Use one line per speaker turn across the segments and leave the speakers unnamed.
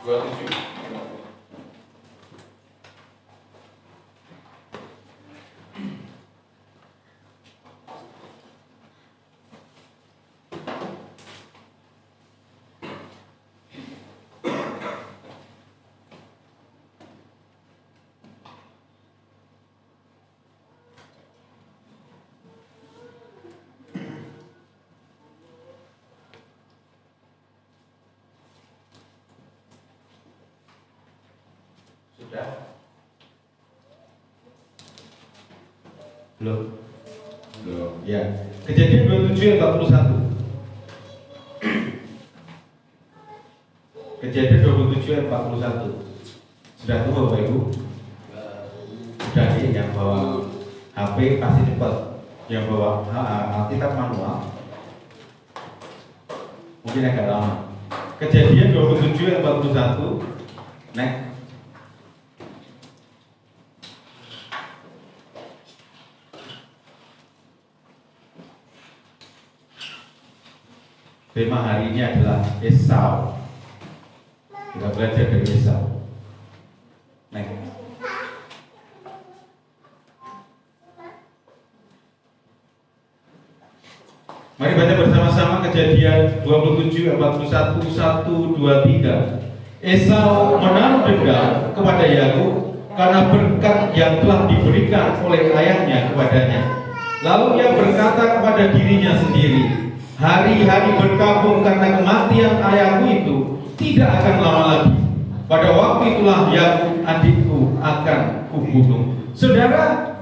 27. Sudah?
Belum? Belum, ya. Kejadian 27 ayat 41. Kejadian 27 ayat 41. Sudah tuh Bapak Ibu? Sudah nih, yang bawa HP pasti cepat. Yang bawa Alkitab manual mungkin agak lama. Kejadian 27 ayat 41. Next. Tema hari ini adalah Esau. Kita belajar dari Esau. Next. Mari baca bersama-sama Kejadian 27 ayat 41, 1, 2, 3. Esau menaruh dendam kepada Yakub karena berkat yang telah diberikan oleh ayahnya kepadanya. Lalu ia berkata kepada dirinya sendiri, hari-hari berkabung karena kematian ayahku itu tidak akan lama lagi. Pada waktu itulah Yakub adikku akan kubunuh. Saudara,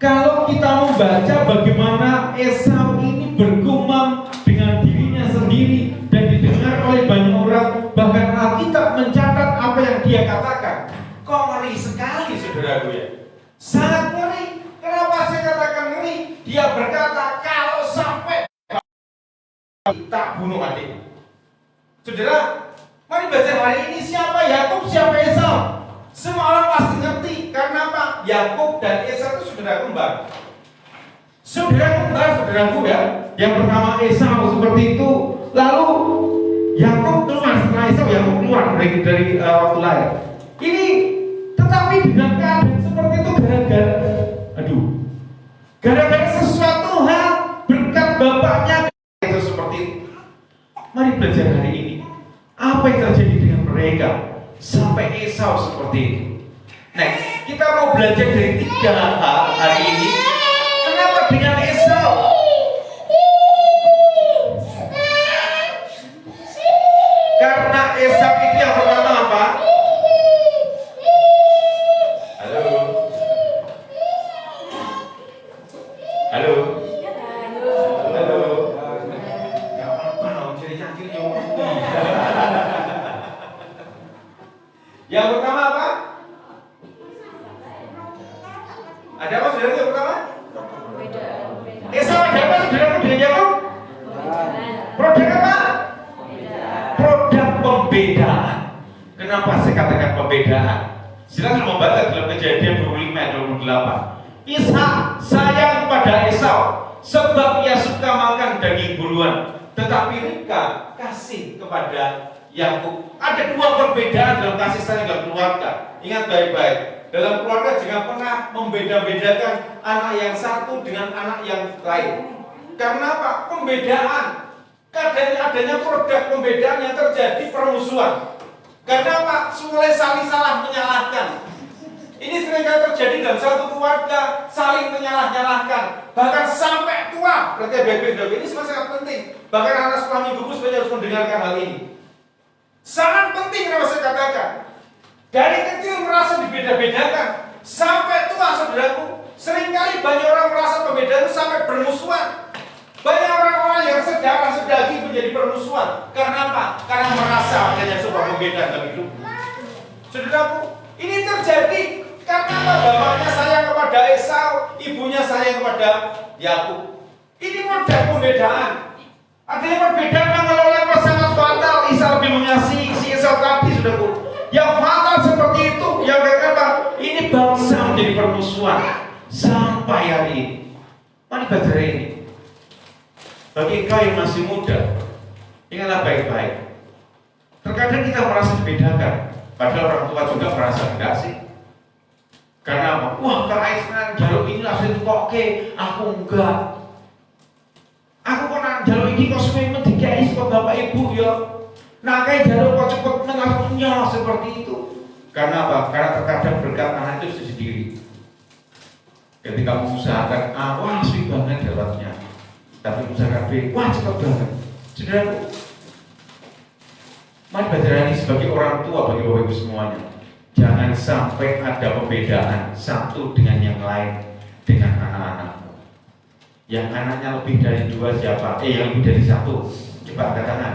kalau kita membaca bagaimana Esau ini bergumam dengan dirinya sendiri dan didengar oleh banyak orang, bahkan Alkitab mencatat apa yang dia katakan. Kok ngeri sekali, saudaraku ya? Sangat ngeri. Kenapa saya katakan ngeri? Dia berkata, kalau sampai tak bunuh adik. Saudara, mari baca hari ini siapa Yakub, siapa Esau. Semua orang pasti ngerti. Karena apa? Yakub dan Esau itu saudara kembar. Saudara kembar, saudaraku ya. Yang pertama Esau seperti itu. Lalu Yakub keluar setelah Esau, Yakub keluar dari waktu lahir. Ini tetapi dengan keadaan seperti itu gara-gara sesuatu hal berkat bapaknya itu seperti itu. Mari belajar hari ini. Apa yang terjadi dengan mereka sampai Esau seperti itu? Next, kita mau belajar dari 3 hal hari ini. Kenapa dengan Esau? Karena Esau itu yang pertama apa? Halo. Halo. Halo. Yang pertama apa? Ada apa saudara yang pertama? Esau ada apa saudara dengan Yakub? Produk apa? Produk pembedaan. Kenapa saya katakan pembedaan? Silakan membaca dalam Kejadian 25 ayat 28. Ishak sayang pada Esau sebab ia suka makan daging buruan, tetapi Ribka kasih kepada Yakub. Ada 2 perbedaan dalam kasih sayang dalam keluarga. Ingat baik-baik. Dalam keluarga jangan pernah membeda-bedakan anak yang satu dengan anak yang lain. Karena apa? Pembedaan. Adanya produk pembedaan yang terjadi permusuhan. Karena apa? Mulai saling salah menyalahkan. Ini seringkali terjadi dalam satu keluarga, saling menyalah-nyalahkan. Bahkan sampai tua. Berarti ini sangat penting. Bahkan anak sekolah minggu sebenarnya harus mendengarkan hal ini. Sangat penting kenapa saya katakan. Dari kecil merasa dibeda-bedakan sampai tua, saudaraku. Seringkali banyak orang merasa pembedaan itu sampai bermusuhan. Banyak orang-orang yang sedarah sedaging menjadi permusuhan. Karena apa? Karena merasa adanya sebuah pembedaan dalam hidup. Saudaraku, ini terjadi karena apa? Bapaknya sayang kepada Esau, ibunya sayang kepada Yakub. Ini model pembedaan. Adanya perbedaan yang mengelola sangat fatal. Esau lebih mengasihi si Esau tadi, saudaraku. Yang fatal seperti itu, yang apa? Ini bangsa menjadi permusuhan sampai hari ini. Mari baca ini. Bagi engkau yang masih muda, ingatlah baik-baik. Terkadang kita merasa dibedakan, padahal orang tua juga merasa enggak sih. Karena apa? Wah, Kak Aisnan jaluk ini langsung itu kok oke, aku enggak. Aku kok nak jaluk ini kok suwe mendikai kok bapak ibu ya. Nah kayak jaluk kok cepet mengakunya seperti itu. Karena apa? Karena terkadang berkat anak itu sendiri. Ketika mengusahakan A, wah sweet banget dapatnya. Tapi usahakan B, wah cepet banget. Saudaraku, mari belajar ini sebagai orang tua bagi bapak ibu semuanya. Jangan sampai ada perbedaan satu dengan yang lain dengan anak-anakmu. Yang anaknya lebih dari 2 siapa? Yang lebih dari 1. Coba angkat tangan.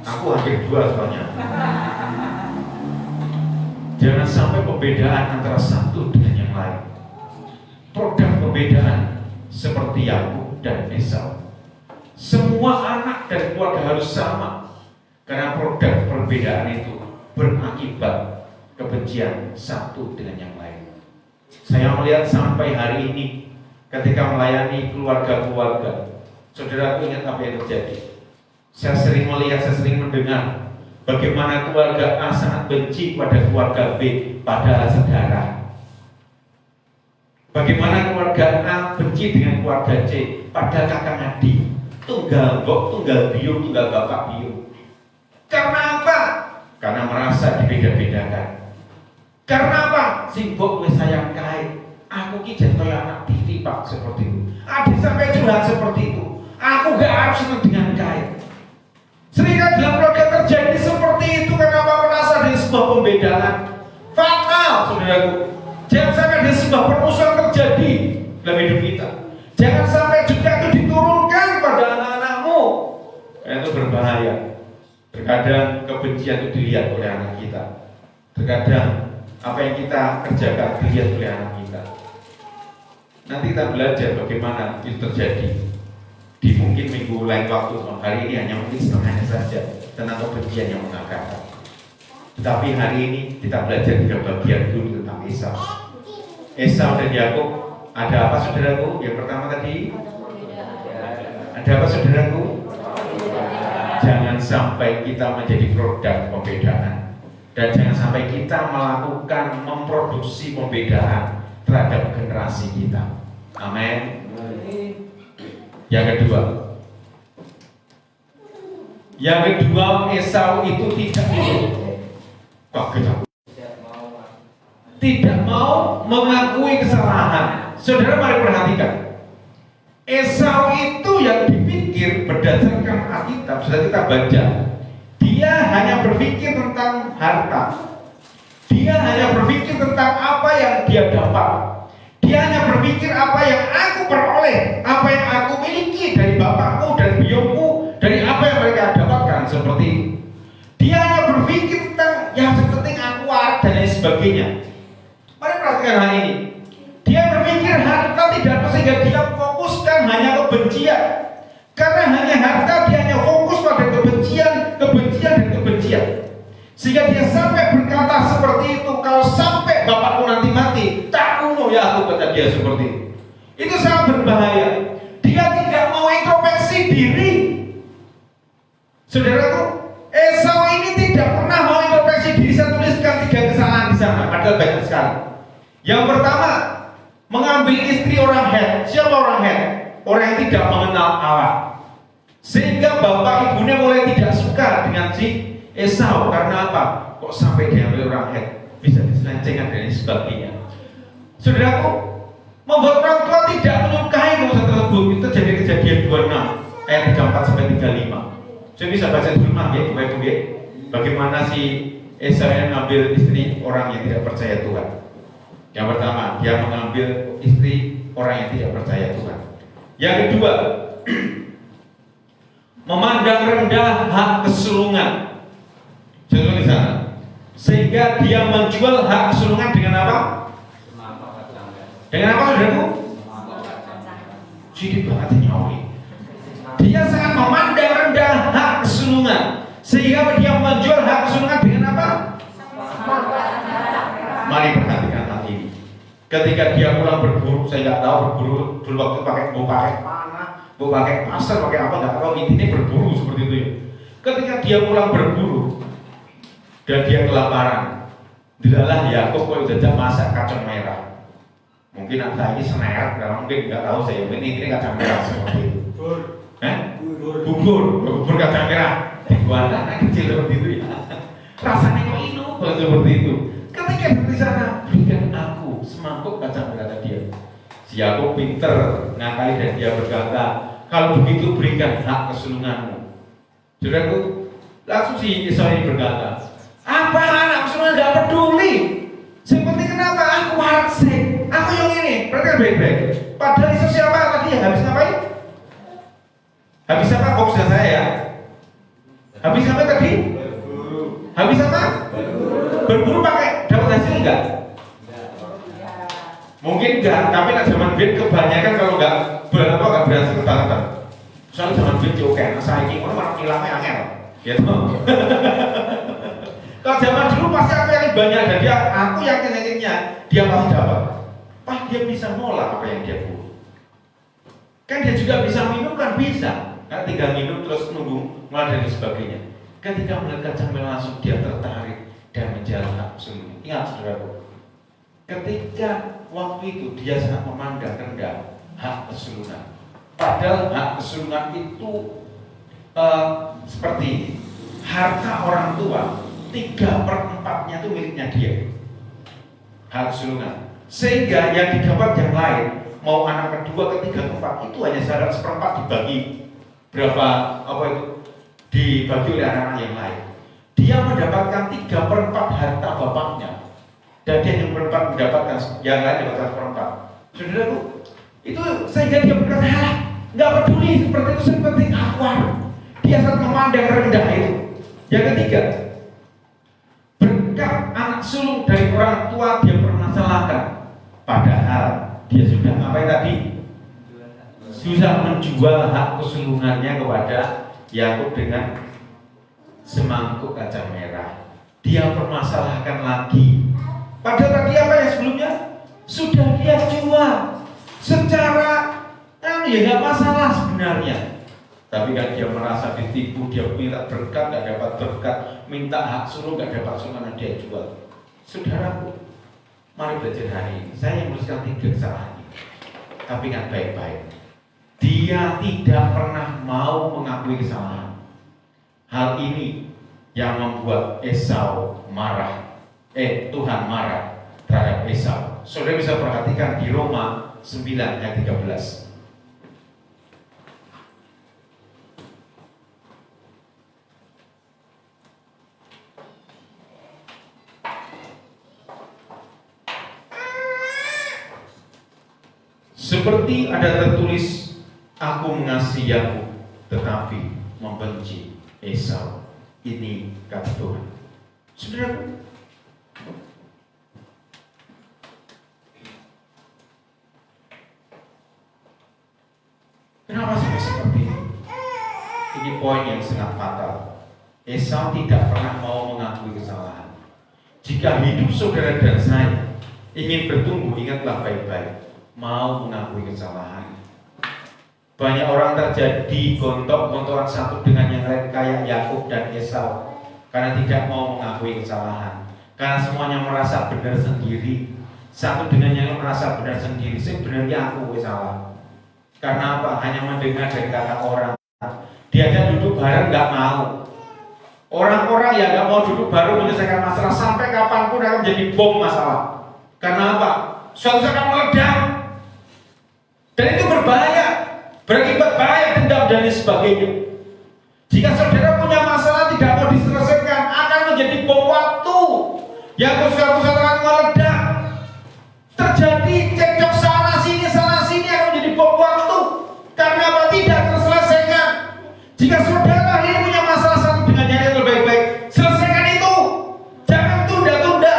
Aku hampir 2 soalnya. Jangan sampai perbedaan antara satu dengan yang lain. Produk perbedaan seperti Yakub dan Esau. Semua anak dan keluarga harus sama, karena produk perbedaan itu berakibat kebencian satu dengan yang lain. Saya melihat sampai hari ini ketika melayani keluarga-keluarga, saudaraku ingat apa yang terjadi. Saya sering melihat, saya sering mendengar bagaimana keluarga A sangat benci pada keluarga B padahal saudara. Bagaimana keluarga A benci dengan keluarga C padahal kakak adik, tunggal bok, tunggal biu, tunggal bapak biu. Karena apa? Karena merasa dibeda-bedakan. Karena apa? Simbok wis sayang kae. Aku ki jan kaya anak titi Pak seperti itu. Adik sampai curhat seperti itu. Aku gak harus senang dengan kae. Seringkali dalam keluarga terjadi seperti itu karena apa? Merasa ada sebuah pembedaan. Fatal, saudaraku. Jangan sampai ada sebuah permusuhan terjadi dalam hidup kita. Jangan sampai juga itu diturunkan pada anak-anakmu. Karena itu berbahaya. Terkadang kebencian itu dilihat oleh anak kita. Terkadang apa yang kita kerjakan dilihat oleh anak kita. Nanti kita belajar bagaimana itu terjadi. Di mungkin minggu lain waktu, hari ini hanya mungkin setengahnya saja tentang kebencian yang mengakar. Tetapi hari ini kita belajar juga bagian dulu tentang Esau. Esau dan Yakub, ada apa saudaraku? Yang pertama tadi, ada apa saudaraku? Jangan sampai kita menjadi produk pembedaan, dan jangan sampai kita melakukan memproduksi pembedaan terhadap generasi kita. Amin. Yang kedua, Esau itu tidak mau mengakui kesalahan. Saudara mari perhatikan. Esau itu yang dipikir berdasarkan Alkitab, sudah kita baca. Dia hanya berpikir tentang harta. Dia hanya berpikir tentang apa yang dia dapat. Dia hanya berpikir apa yang aku peroleh, apa yang aku miliki dari bapakku, dari biungku, dari apa yang mereka dapatkan seperti itu. Dia hanya berpikir tentang yang penting aku dan lain sebagainya. Mari perhatikan hal ini. Dia berpikir harta tidak sehingga dia fokuskan hanya kebencian. Karena hanya harta dia hanya fokus pada kebencian dan kebencian. Sehingga dia sampai berkata seperti itu, kalau sampai bapakku nanti mati, tak kuno ya aku, kata dia seperti itu. Itu sangat berbahaya. Dia tidak mau introspeksi diri. Saudaraku, Esau ini tidak pernah mau introspeksi diri. Saya tuliskan 3 kesalahan di sana, padahal banyak sekali. Yang pertama, mengambil istri orang Het. Siapa orang Het? Orang yang tidak mengenal Allah. Sehingga bapak ibunya mulai tidak suka dengan si Esau. Karena apa? Kok sampai diambil orang Het? Bisa diselencengan dan sebagainya. Saudaraku, membuat orang tua tidak menyukai urusan tersebut. Itu jadi kejadian 26 ayat 34 sampai 35. Saya bisa baca dulu ya, Bapak Ibu ya. Bagaimana si Esau yang mengambil istri orang yang tidak percaya Tuhan. Yang pertama, dia mengambil istri orang yang tidak percaya Tuhan. Yang kedua, memandang rendah hak kesulungan. Contoh di sana. Sehingga dia menjual hak kesulungan dengan apa? Dengan apa, saudaraku? Jadi banget nyawi. Dia sangat memandang rendah hak kesulungan. Sehingga dia menjual hak kesulungan dengan apa? Mari perhatikan hal ini. Ketika dia pulang berburu, saya nggak tahu berburu dulu waktu mau pakai panah, mau pakai pasar, pakai apa nggak tahu. Intinya berburu seperti itu ya. Ketika dia pulang berburu dan dia kelaparan, dilalah Yakub kalau jajak masak kacang merah. Mungkin anda ini sener, mungkin nggak tahu saya. Mungkin ini kacang merah seperti itu. Bubur kacang merah. Dibuat anak kecil seperti itu ya. Rasanya kok ini kalau seperti itu. Ketika di sana, berikan aku semangkuk kacang merah dia. Si Yakub pinter ngakali dan dia berkata, kalau begitu berikan hak kesulunganmu. Saudaraku, langsung si Esau ini berkata, apa anak kesulungan gak peduli. Seperti kenapa aku warak sih, aku yang ini, berarti baik-baik. Padahal Esau siapa tadi yang habis ngapain? Habis apa? Kok sudah saya ya? Habis apa tadi? Habis apa? Berburu pakai dapat hasil enggak? Mungkin enggak, tapi kan zaman bin kebanyakan kalau enggak berhasil kebangetan. Soalnya zaman bin oke, saya ini orang hilangnya angel, gitu. Kalau zaman dulu pasti aku yakin banyak dan aku yakinnya dia pasti dapat. Dia bisa nolak apa yang dia butuh. Kan dia juga bisa minum kan bisa. Kan tinggal minum terus nunggu mulai dan sebagainya. Ketika melihat kacang merah langsung dia tertarik dan menjalan absolut. Ingat saudaraku, ketika waktu itu dia sangat memandang rendah hak kesulungan. Padahal hak kesulungan itu seperti ini. Harta orang tua 3/4-nya itu miliknya dia. Hak kesulungan. Sehingga yang didapat yang lain, mau anak kedua, ketiga, keempat itu hanya 1/4 dibagi berapa itu dibagi oleh anak-anak yang lain. Dia mendapatkan 3/4 harta bapaknya. Dan dia yang mendapatkan yang lain dapat 1/4. Saudaraku, itu sehingga dia berkata, nggak peduli seperti itu seperti aku. Dia sangat memandang rendah itu. Yang ketiga, berkat anak sulung dari orang tua dia permasalahkan. Padahal dia sudah ngapain tadi? Sudah menjual hak kesulungannya kepada Yakub dengan semangkuk kacang merah. Dia permasalahkan lagi. Padahal tadi apa yang sebelumnya sudah dia jual secara ya nggak masalah sebenarnya. Tapi kan dia merasa ditipu, dia minta berkat nggak dapat berkat, minta hak sulung nggak dapat sulung karena dia jual. Saudaraku, mari belajar hari ini. Saya menuliskan 3 kesalahan ini. Tapi ingat baik-baik. Dia tidak pernah mau mengakui kesalahan. Hal ini yang membuat Esau marah. Tuhan marah terhadap Esau. Saudara bisa perhatikan di Roma 9 ayat 13. Seperti ada tertulis, aku mengasihi Yakub tetapi membenci Esau. Ini kata Tuhan. Saudaraku, kenapa sampai seperti ini? Ini poin yang sangat fatal. Esau tidak pernah mau mengakui kesalahan. Jika hidup saudara dan saya ingin bertumbuh, ingatlah baik-baik, mau mengakui kesalahan. Banyak orang terjadi gontok-gontokan satu dengan yang lain kayak Yakub dan Esau karena tidak mau mengakui kesalahan. Karena semuanya merasa benar sendiri. Satu dengan yang lain merasa benar sendiri. Sebenarnya aku salah. Karena apa? Hanya mendengar dari kata orang. Diajak duduk bareng nggak mau. Orang-orang yang nggak mau duduk baru menyelesaikan masalah sampai kapanpun akan menjadi bom masalah. Karena apa? Suatu saat akan meledak. Dan itu berbahaya, berakibat bahaya, dendam dan sebagainya. Jika saudara punya masalah tidak mau diselesaikan, akan menjadi bom waktu yang suatu saat akan meledak. Terjadi cekcok sana sini akan menjadi bom waktu. Karena apa? Tidak terselesaikan. Jika saudara ini punya masalah satu dengan yang lain baik-baik, selesaikan itu. Jangan tunda-tunda.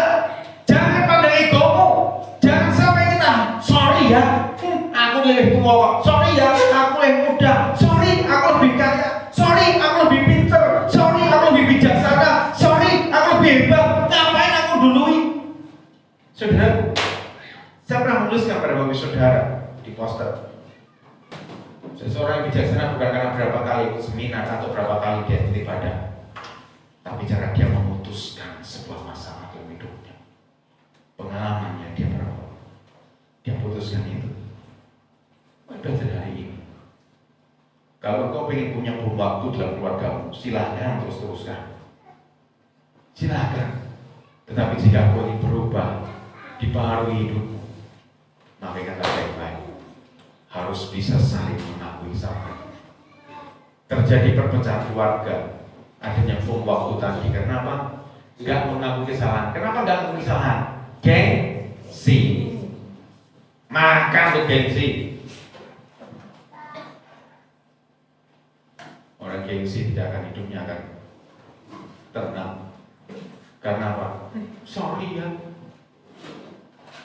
Jangan pandang egomu. Jangan sampai kita sorry ya. Aku lebih tua, sorry ya, aku lebih muda, sorry aku lebih kaya, sorry aku lebih pinter, sorry aku lebih bijaksana, sorry aku lebih hebat, ngapain aku dului? Saudara, saya pernah menuliskan pada bapak saudara di poster. Saya Seseorang yang bijaksana bukan karena berapa kali ikut seminar atau berapa kali dia beribadah, tapi cara dia memutuskan sebuah masalah dalam hidupnya. Pengalamannya dia berapa? Dia putuskan itu. Belajar hari ini. Kalau kau ingin punya bom waktu dalam keluargamu, silahkan teruskan. Silahkan. Tetapi jika kau ingin berubah, dipengaruhi hidupmu, maka kata baik-baik, harus bisa saling mengakui sama. Terjadi perpecahan keluarga, adanya bom waktu tadi. Kenapa? Enggak mengakui kesalahan. Kenapa enggak mengakui kesalahan? Gengsi. Makan tuh gengsi. Orang gengsi tidak akan hidupnya akan tenang. Karena apa? Sorry ya,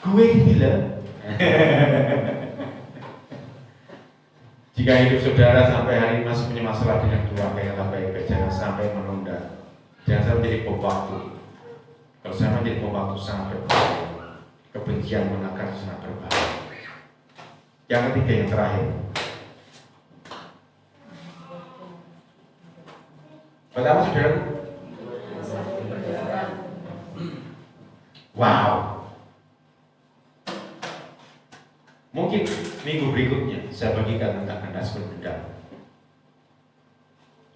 gue gila. Jika hidup saudara sampai hari ini masih punya masalah dengan keluarga yang tak baik-baik, jangan sampai menunda. Jangan sampai menjadi bom waktu. Kalau saya menjadi bom waktu sangat berbahaya. Kebencian menakar sangat berbahaya. Yang ketiga, yang terakhir. Pertama saudara. Wow. Mungkin minggu berikutnya saya bagikan tentang nasib dendam.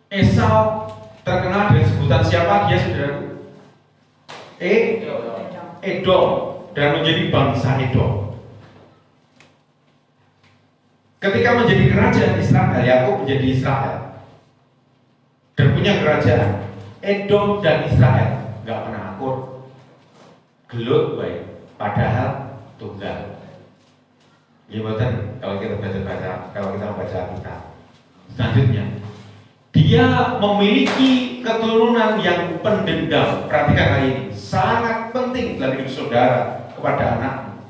Esau terkenal dengan sebutan siapa dia saudara? Edom, dan menjadi bangsa Edom. Ketika menjadi kerajaan Israel, Yakub menjadi Israel dan punya kerajaan. Edom dan Israel nggak pernah akur, gelut baik, padahal tunggal. Ya betul, kalau kita membaca kita. Selanjutnya, dia memiliki keturunan yang pendendam. Perhatikan hal ini, sangat penting dalam hidup saudara kepada anakmu.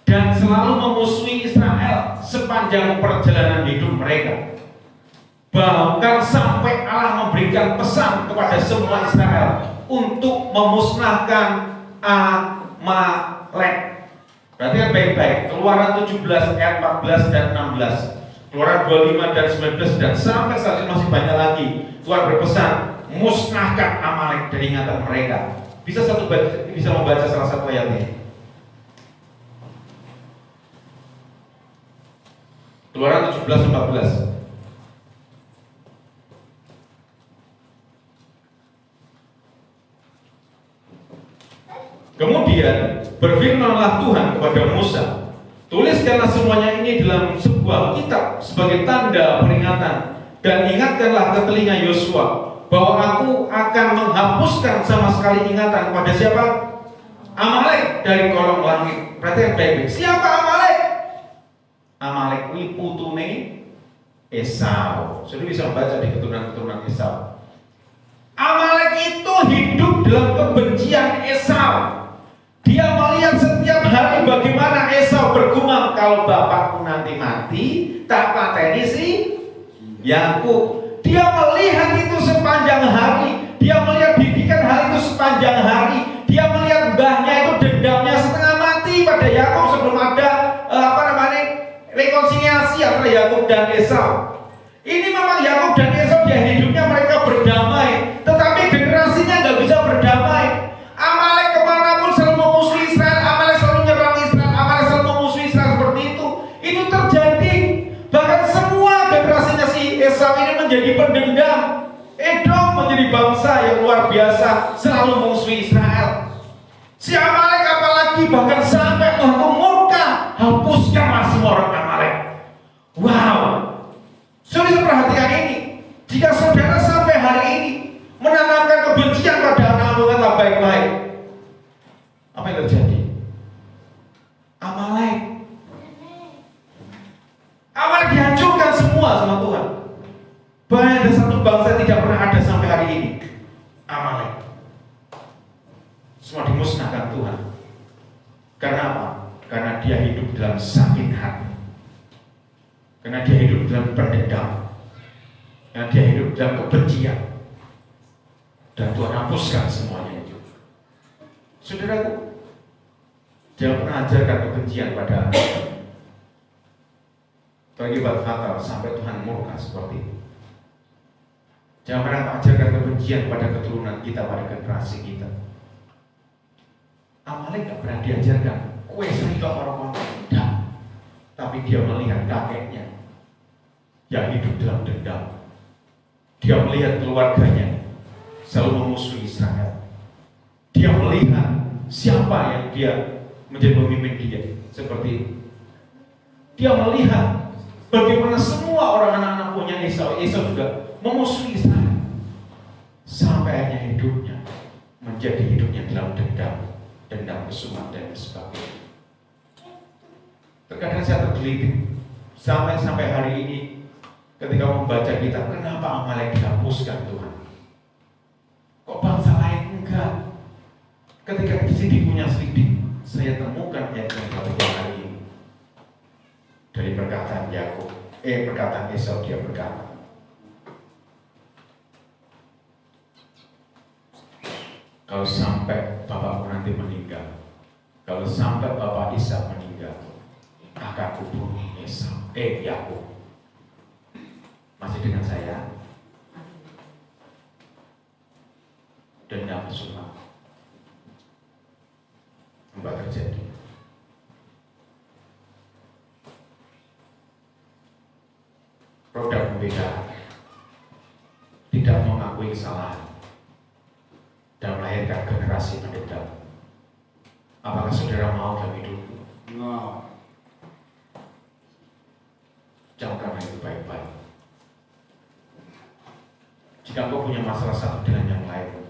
Dan selalu memusuhi Israel sepanjang perjalanan hidup mereka. Bahkan sampai Allah memberikan pesan kepada semua Israel untuk memusnahkan Amalek. Perhatikan baik-baik, Keluaran 17 ayat 14 dan 16, Keluaran 25 dan 19, dan sampai saat ini masih banyak lagi. Tuhan berpesan, musnahkan Amalek dari ingatan mereka. Bisa membaca salah satu ayat ini. Keluaran 17 14. Kemudian berfirmanlah Tuhan kepada Musa, tuliskanlah semuanya ini dalam sebuah kitab sebagai tanda peringatan, dan ingatkanlah ke telinga Yosua bahwa aku akan menghapuskan sama sekali ingatan kepada siapa? Amalek dari kolong langit. Perhatikan baik-baik. Siapa Amalek? Amalek ini putune Esau. Sudah bisa membaca di keturunan-keturunan Esau. Amalek itu hidup dalam kebencian Esau. Dia melihat setiap hari bagaimana Esau bergumam, kalau bapakku nanti mati, tak pateni si Yakub. Dia melihat itu sepanjang hari. Dia melihat didikan hal itu sepanjang hari. Dia melihat mbahnya itu dendamnya setengah mati pada Yakub sebelum ada rekonsiliasi antara Yakub dan Esau. Ini memang Yakub dan Esau di hidupnya mereka berdamai, tetapi generasinya nggak bisa berdamai. Amalek kemanapun selalu memusuhi Israel, Amalek selalu menyerang Israel, Amalek selalu memusuhi Israel seperti itu. Itu terjadi. Bahkan semua generasinya si Esau ini menjadi pendendam. Edom menjadi bangsa yang luar biasa, selalu memusuhi Israel. Si Amalek apalagi bahkan sampai Tuhan murka, hapuskanlah semua orang Amalek. Wow. Saudara perhatikan ini. Jika saudara sampai hari ini menanamkan kebencian pada anak-anak dengan baik-baik, apa yang terjadi? Amalek dihancurkan semua sama Tuhan. Bahkan ada satu bangsa yang tidak pernah ada sampai hari ini. Amalek semua dimusnahkan Tuhan. Karena apa? Karena dia hidup dalam sakit hati. Karena dia hidup dalam pendendam. Karena dia hidup dalam kebencian. Dan Tuhan hapuskan semuanya itu. Saudaraku, jangan pernah ajarkan kebencian pada anak. Berakibat fatal sampai Tuhan murka seperti itu. Jangan pernah ajarkan kebencian pada keturunan kita, pada generasi kita. Amalek gak pernah diajarkan kue serika orang-orang, tidak. Tapi dia melihat kakeknya yang hidup dalam dendam. Dia melihat keluarganya selalu memusuhi Israel. Dia melihat siapa yang dia menjadi pemimpin dia, seperti itu. Dia melihat bagaimana semua orang anak-anak punya Esau juga memusuhi Israel. Sampai akhirnya hidupnya menjadi hidupnya dalam dendam kesumat dan sebagainya. Terkadang saya tergelitik sampai hari ini ketika membaca kitab, kenapa Amalek dihapuskan Tuhan? Kok bangsa lain enggak? Ketika sidik punya selidik, saya temukan ayat yang hari ini dari perkataan perkataan Esau. Dia berkata, kalau sampai bapakku nanti meninggal, kalau sampai bapak Ishak meninggal, akan kubunuh Yakub. Masih dengan saya? Dendam kesumat mbak terjadi. Produk pembeda tidak mengakui kesalahan dan melahirkan generasi pendendam. Apakah saudara mau dalam hidup?
No.
Camkan itu baik-baik. Jika kau punya masalah satu dengan yang lain,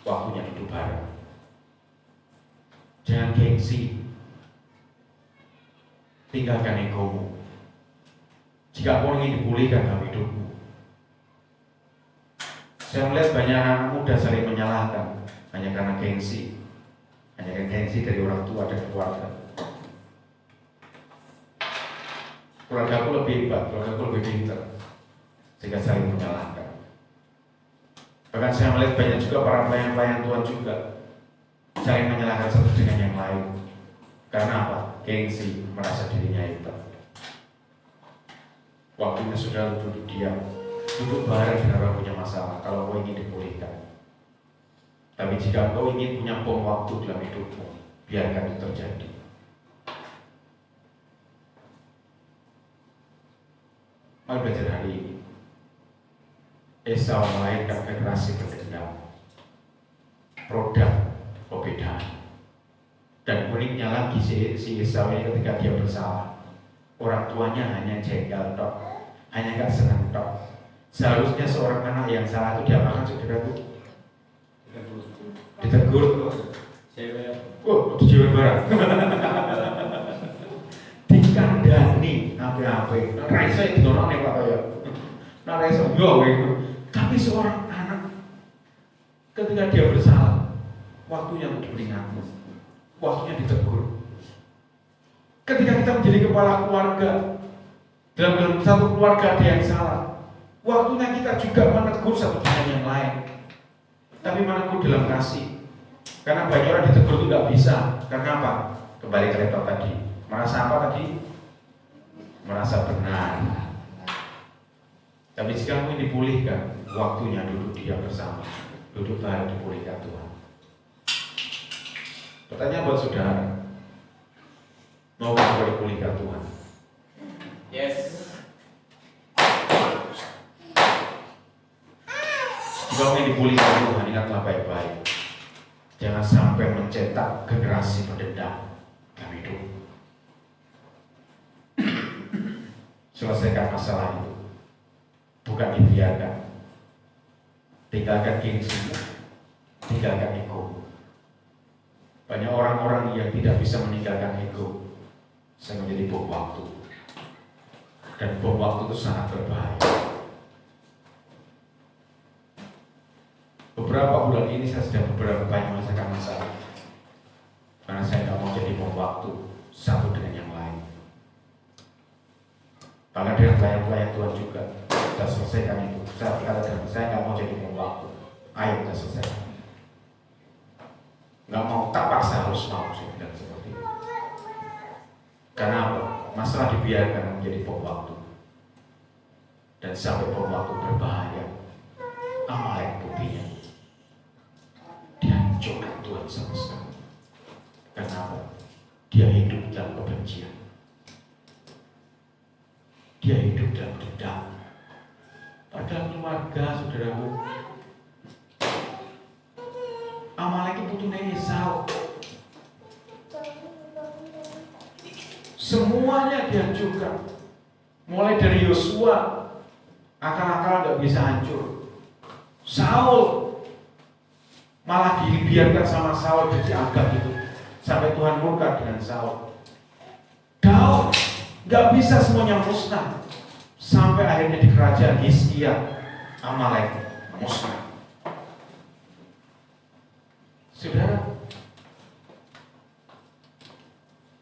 waktunya hidup bareng. Jangan gengsi. Tinggalkan egomu. Jika kau ingin dipulihkan dalam hidupmu. Saya melihat banyak anak muda saling menyalahkan hanya karena gengsi. Hanya karena gengsi dari orang tua dan keluarga. Keluargaku lebih hebat, keluargaku lebih pintar, sehingga saling menyalahkan. Bahkan saya melihat banyak juga para pelayan-pelayan Tuhan juga saling menyalahkan satu dengan yang lain. Karena apa? Gengsi, merasa dirinya hebat. Waktunya sudah duduk diam, duduk bareng dengan orang punya masalah. Kalau kau ingin dipulihkan. Tapi jika kau ingin punya bom waktu dalam hidupmu, biarkan itu terjadi. Mari belajar hari ini. Esau melahirkan generasi pendendam, produk perbedaan. Dan uniknya lagi si Esau ini ketika dia bersalah, orang tuanya hanya jengkel tok, hanya gak senang tok. Seharusnya seorang anak yang salah itu diapakan saudara itu? Ditegur. Oh, cewek barang. Dikandani apa-apa. Raisa itu dorong nih Pak ya. Nah Raisa yo gitu. Tapi seorang anak ketika dia bersalah, waktunya untuk diperingatkan, waktunya ditegur. Ketika kita menjadi kepala keluarga, dalam satu keluarga ada yang salah, waktunya kita juga menegur satu dengan yang lain. Tapi menegur dalam kasih. Karena banyak orang ditegur itu nggak bisa. Karena apa? Kembali ke laptop tadi. Merasa apa tadi? Merasa benar. Tapi jika kamu dipulihkan, waktunya duduk diam bersama, duduk bareng dipulihkan Tuhan. Pertanyaan buat saudara, mau kamu dipulihkan Tuhan?
Yes.
Jika ingin dipulihkan Tuhan, ingatlah baik-baik. Jangan sampai mencetak generasi pendendam dalam hidup. Selesaikan masalah itu. Bukan dibiarkan. Tinggalkan gengsi, tinggalkan ego. Banyak orang-orang yang tidak bisa meninggalkan ego, saya menjadi bom waktu. Dan bom waktu itu sangat berbahaya. Beberapa bulan ini saya sudah banyak merasakan masalah. Karena saya tidak mau jadi bom waktu satu dengan yang lain. Bahkan dengan pelayan-pelayan Tuhan juga. Kita selesaikan itu. Saya berkata, saya nggak mau jadi bom waktu. Ayo kita selesaikan. Nggak mau, tak paksa harus mau. Saya bilang seperti itu. Karena apa? Masalah dibiarkan menjadi bom waktu. Dan sampai waktu berbahaya, Amalek buktinya dihancurkan Tuhan sama sekali. Kenapa? Dia hidup dalam kebencian. Dia hidup dalam dendam. Padahal keluarga, saudaraku, Amalek itu putunya Esau. Semuanya dihancurkan. Mulai dari Yosua, akal-akal gak bisa hancur. Saul malah dibiarkan sama Saul jadi agak itu, sampai Tuhan murka dengan Saul. Daud gak bisa semuanya musnah, sampai akhirnya di kerajaan Hizkia Amalek musnah. Saudara,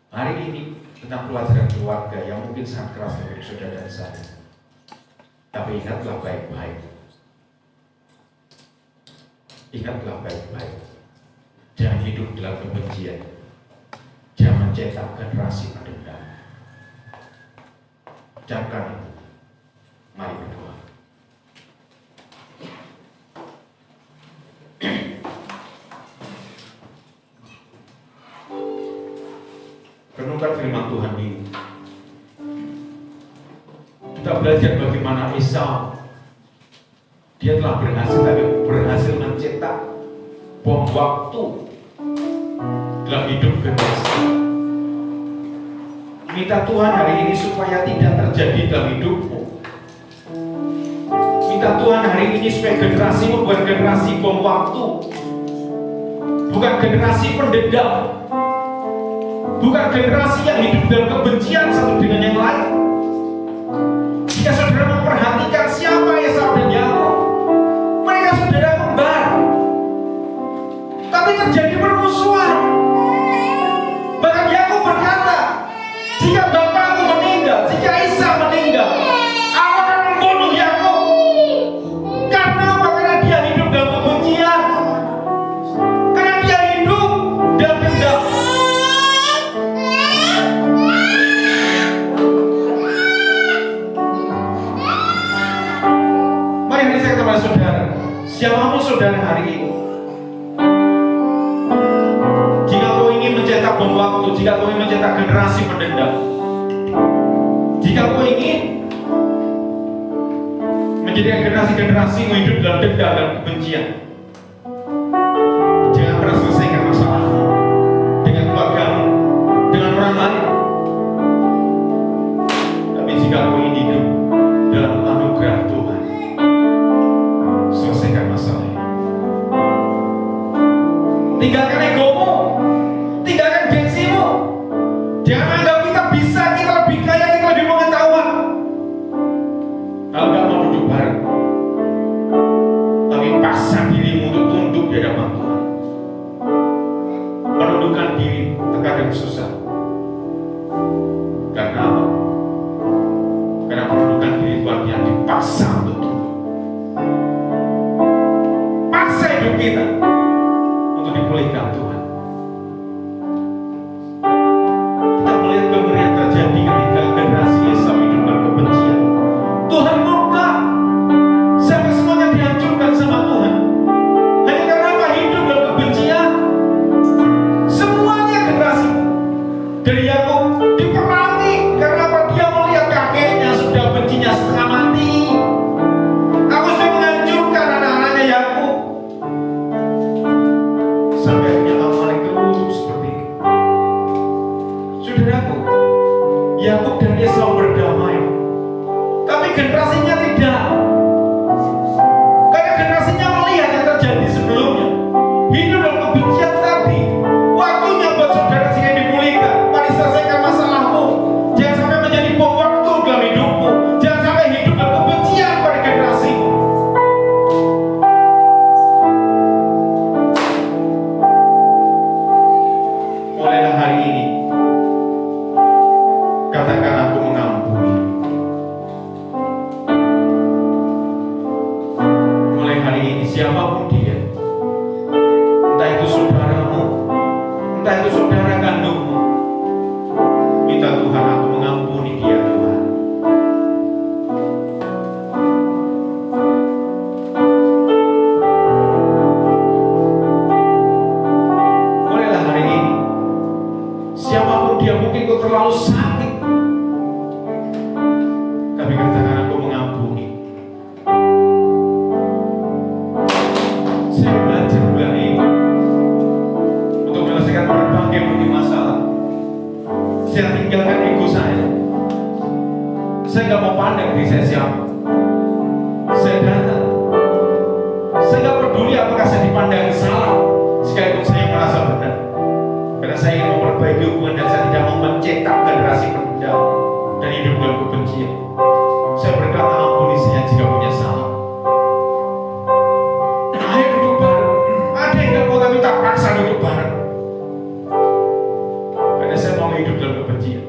hari ini tentang pelajaran keluarga yang mungkin sangat keras bagi saudara dan saya. Tapi ingatlah baik-baik. Ingatlah baik-baik. Jangan hidup dalam kebencian. Jangan mencetak generasi pendendam. Jangan itu. Mari berdoa. Renungkan firman Tuhan ini. Kita belajar bagaimana Esau, dia telah berhasil mencetak bom waktu dalam hidup generasi. Minta Tuhan hari ini supaya tidak terjadi dalam hidupmu. Minta Tuhan hari ini supaya generasimu bukan generasi bom waktu, bukan generasi pendendam, bukan generasi yang hidup dalam kebencian satu dengan yang lain. Jika saudara memperhatikan siapa Esau dan Yakub, mereka saudara kembar, tapi terjadi permusuhan. Bahkan Yakub berkata, jika bapakku meninggal, jika Esau meninggal, aku akan membunuh Yakub. Karena apa? Karena dia hidup dalam kebencian, karena dia hidup dalam dendam. Kepada saudara, siapapun saudara hari ini, jika kau ingin mencetak bom waktu, jika kau ingin mencetak generasi pendendam, jika kau ingin menjadikan generasi-generasi hidup dalam dendam dan kebencian, jangan pernah selesaikan masalahmu dengan keluargamu, dengan orang lain. Tapi jika kau ingin hidup dalam anugerah Tuhan, selesaikan masalahnya. Tinggalkan egomu, tinggalkan gengsimu. Jangan anggap kita bisa, kita lebih kaya, kita lebih pengetahuan. Kalau nggak mau duduk bareng, tapi pasang dirimu untuk tunduk di hadapan Tuhan. Menundukkan diri terkadang susah. Karena apa? Karena menundukkan diri Tuhan yang dipaksa untuk tunduk. Paksa hidup kita untuk dipulihkan Tuhan. Kita melihat kemeriahan terjadi ketika generasi Esau hidup dalam kebencian. Tuhan murka sampai semuanya dihancurkan sama Tuhan. Hanya karena apa? Hidup dalam kebencian. Semuanya generasi dari Yakub diperangi karena apa? Dia melihat kakeknya sudah bencinya setengah mati. Aku sudah menghancurkan anak-anaknya Yakub. Sampai akhirnya Amalek terkutuk seperti itu. Saudaraku, Yakub dan Esau berdamai, tapi generasinya tidak. Karena generasinya melihat yang terjadi sebelumnya, hidup dalam kebencian tadi. Waktunya buat saudara sini dipulihkan. Mari selesaikan masalahmu. Jangan sampai menjadi bom waktu dalam hidupmu. Jangan sampai hidup dalam kebencian pada generasimu. Mulailah hari ini, katakan aku mengampuni. Mulai hari ini siapapun dia, entah itu saudaramu, entah itu saudara kandungmu, minta Tuhan aku mengampuni dia Tuhan. siapa. Saya datang. Saya nggak peduli apakah saya dipandang salah, sekalipun saya merasa benar. Karena saya ingin memperbaiki hubungan dan saya tidak mau mencetak generasi pendendam dan hidup dalam kebencian. Saya berkata, ampuni saya jika punya salah. Nah, ayo duduk bareng. Ada yang nggak mau tapi tak paksa duduk bareng. Karena saya mau hidup dalam kebencian.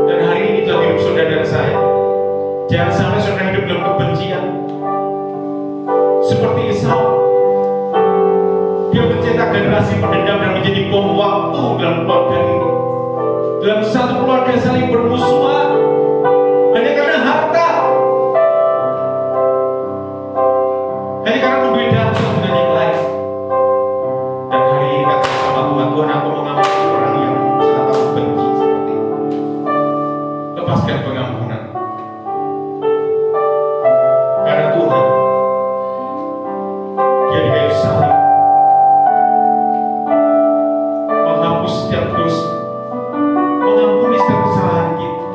Dan hari ini telah hidup saudara saya. Jangan sampai saudara hidup dalam kebencian. Seperti Esau, dia mencetak generasi pendendam dan menjadi bom waktu dalam keluarga ini. Dalam satu keluarga saling bermusuhan hanya karena harta, hanya karena perbedaan satu dengan yang lain. Dan hari ini kata sama Tuhan, Tuhan aku mengampuni orang yang sangat aku benci seperti itu. Lepaskan pengampunan. Karena Tuhan, Dia di kayu salib menghapus setiap dosa, mengampuni setiap kesalahan kita.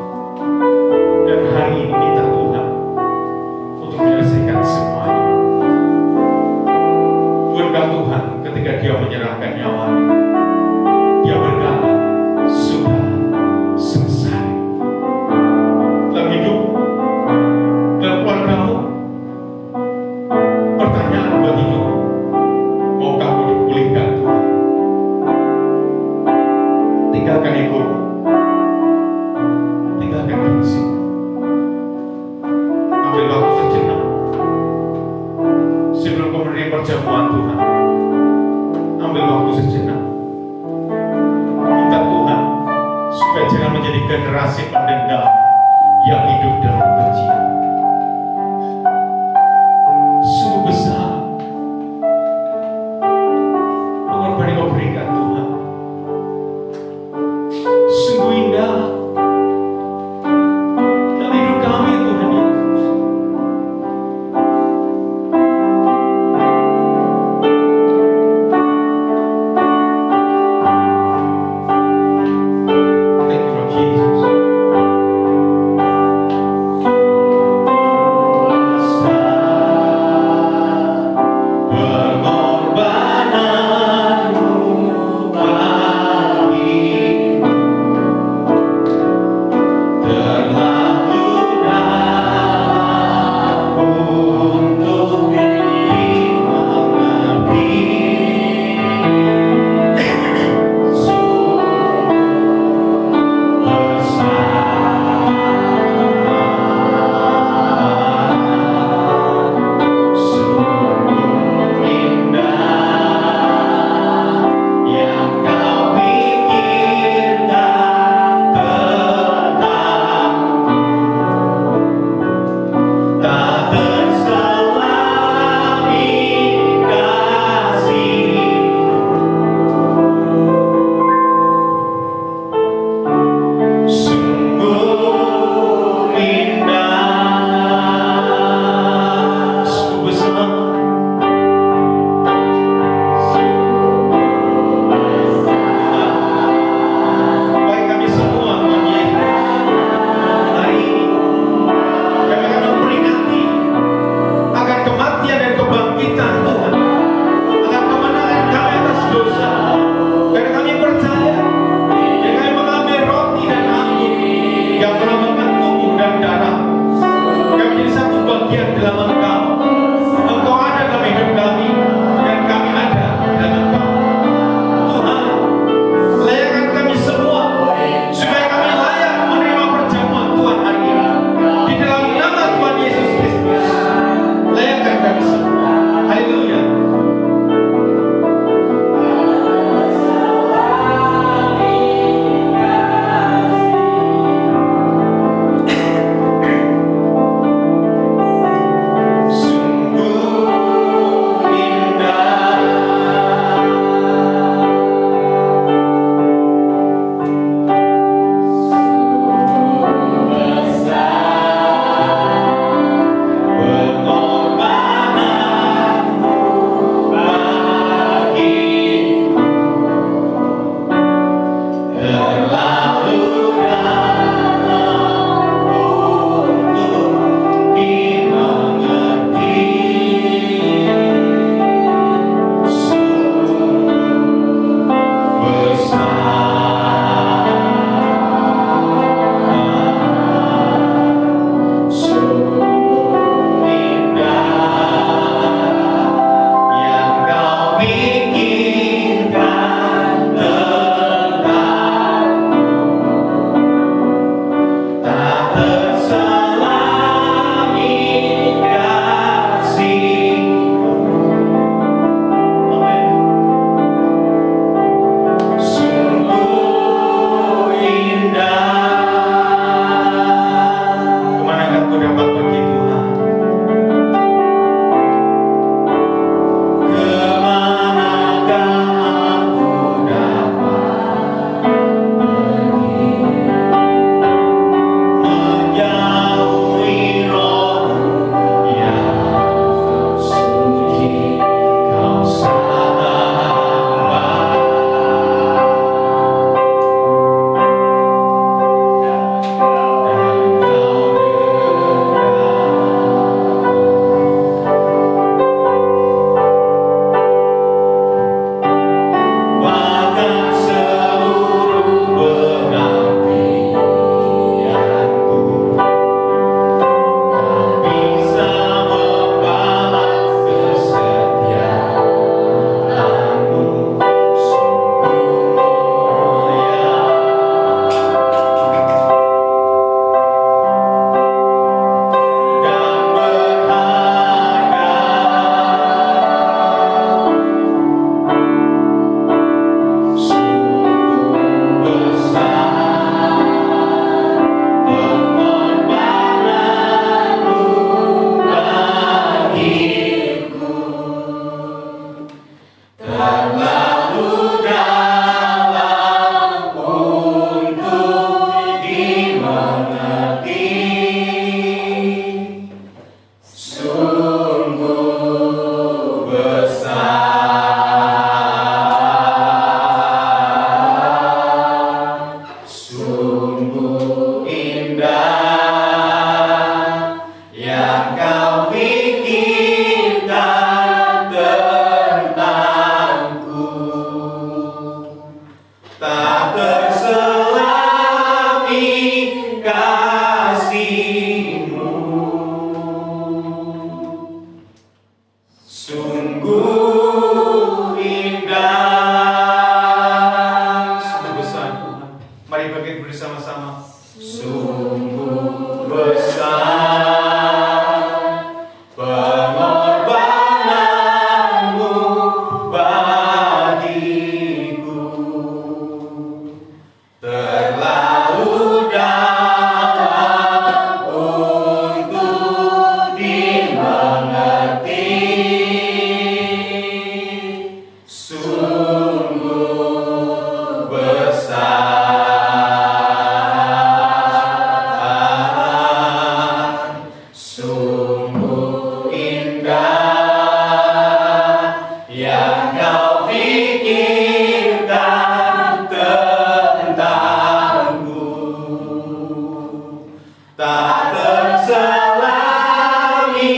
terselami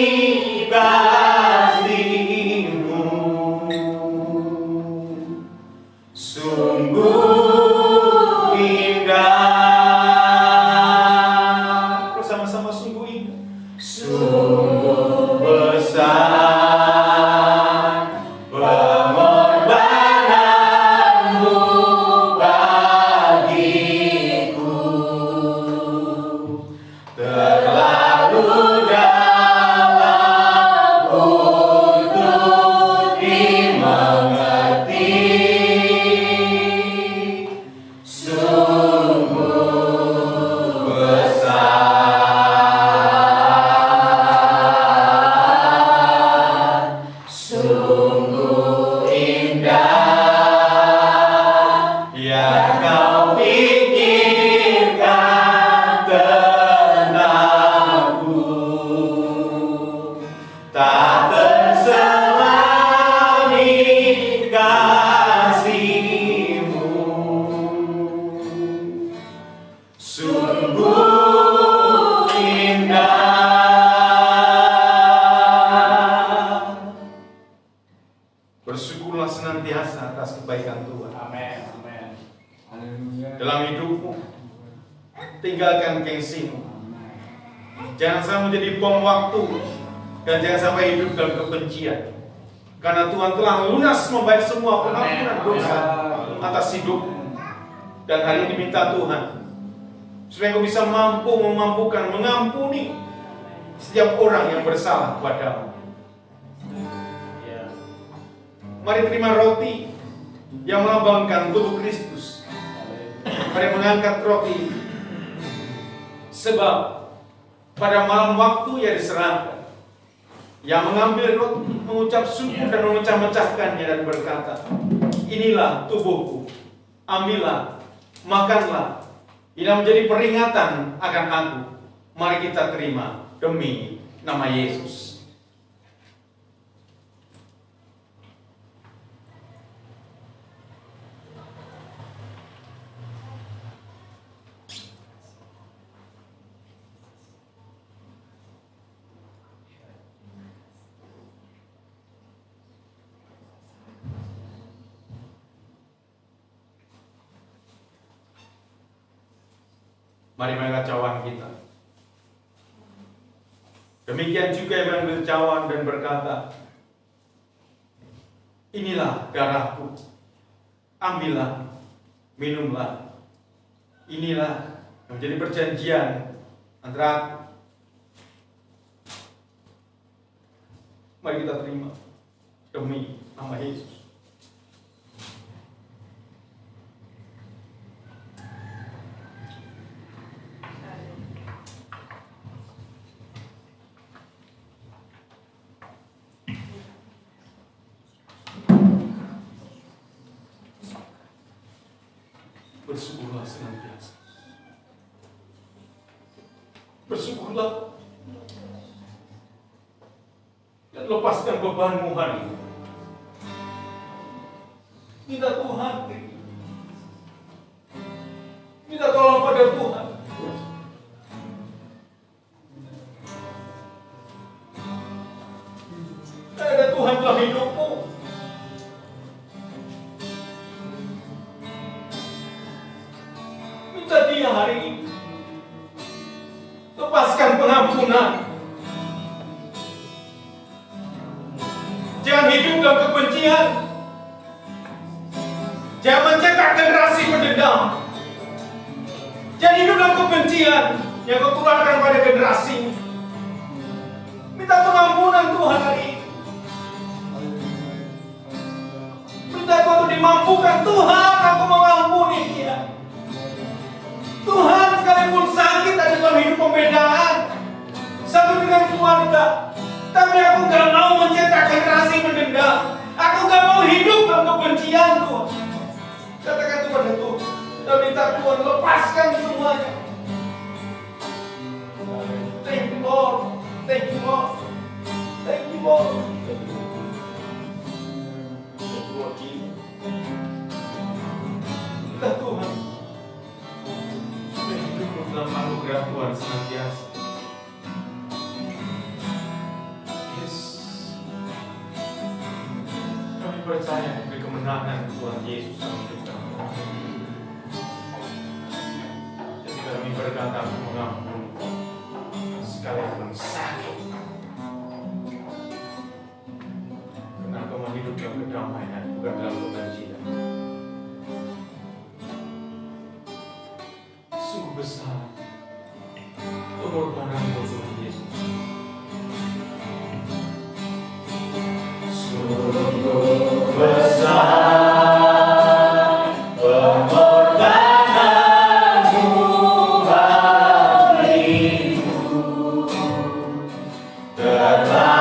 kasih-Mu. Sungguh indah. Terus sama-sama sungguh indah. Sungguh besar pengorbananmu bagiku, terlalu dalam untuk dimengerti. Sungguh besar, sungguh indah yang Kau pikirkan tentangku, tak terselami kasih-Mu. Sungguh indah. Bersyukurlah senantiasa atas kebaikan Tuhan
Amin. Amin. Haleluya.
dalam hidupmu. Tinggalkan gengsimu. Jangan sampai menjadi bom waktu, dan jangan sampai hidup dalam kebencian. Karena Tuhan telah lunas membayar semua pengampunan dosa atas hidupmu. Dan hari ini minta Tuhan supaya Kau bisa memampukan, mengampuni setiap orang yang bersalah kepadamu.
Ya.
Mari terima roti yang melambangkan tubuh Kristus. Mari mengangkat roti, sebab pada malam waktu yang diserahkan, yang mengambil roti, mengucap syukur dan memecah-mecahkannya dan berkata, inilah tubuhku, ambillah, makanlah, ini menjadi peringatan akan aku. Mari kita terima demi nama Yesus. Mari mengangkat cawan kita. Demikian juga yang mengambil cawan dan berkata, inilah darahku, ambillah, minumlah. Inilah yang menjadi perjanjian antara. Mari kita terima demi nama Yesus. Bersyukurlah senantiasa. Bersyukurlah dan lepaskan bebanmu hari ini. Minta Tuhan, minta tolong pada Tuhan. Ada Tuhan dalam hidupmu. Minta Dia hari ini. Lepaskan pengampunan. Jangan hidup dalam kebencian. Jangan mencetak generasi pendendam. Jangan hidup dalam kebencian yang kau tularkan pada generasi. Minta pengampunan Tuhan hari ini. Minta Tuhan untuk dimampukan. Tuhan, aku mengampuni dia. Tuhan, sekalipun sakit ada dalam hidup pembedaan, satu dengan keluarga, tapi aku gak mau mencetak generasi mendendam. Aku gak mau hidup dalam kebencian, Tuhan. Katakan itu pada Tuhan dan minta Tuhan lepaskan semuanya. Thank you Lord, thank you Lord, thank you Lord, thank you Lord Jesus. Minta Tuhan supaya hidup dalam anugerah Tuhan senantiasa. percaya beri kemenangan Tuhan Yesus dalam hidup kami. Ketika kami berkata mengampuni sekalipun sakit, karena kau hidup dalam kedamaian, bukan dalam kebencian. Sungguh besar pengorbananmu Tuhan Yesus. Sungguh besar pengorbananmu bagiku, terlalu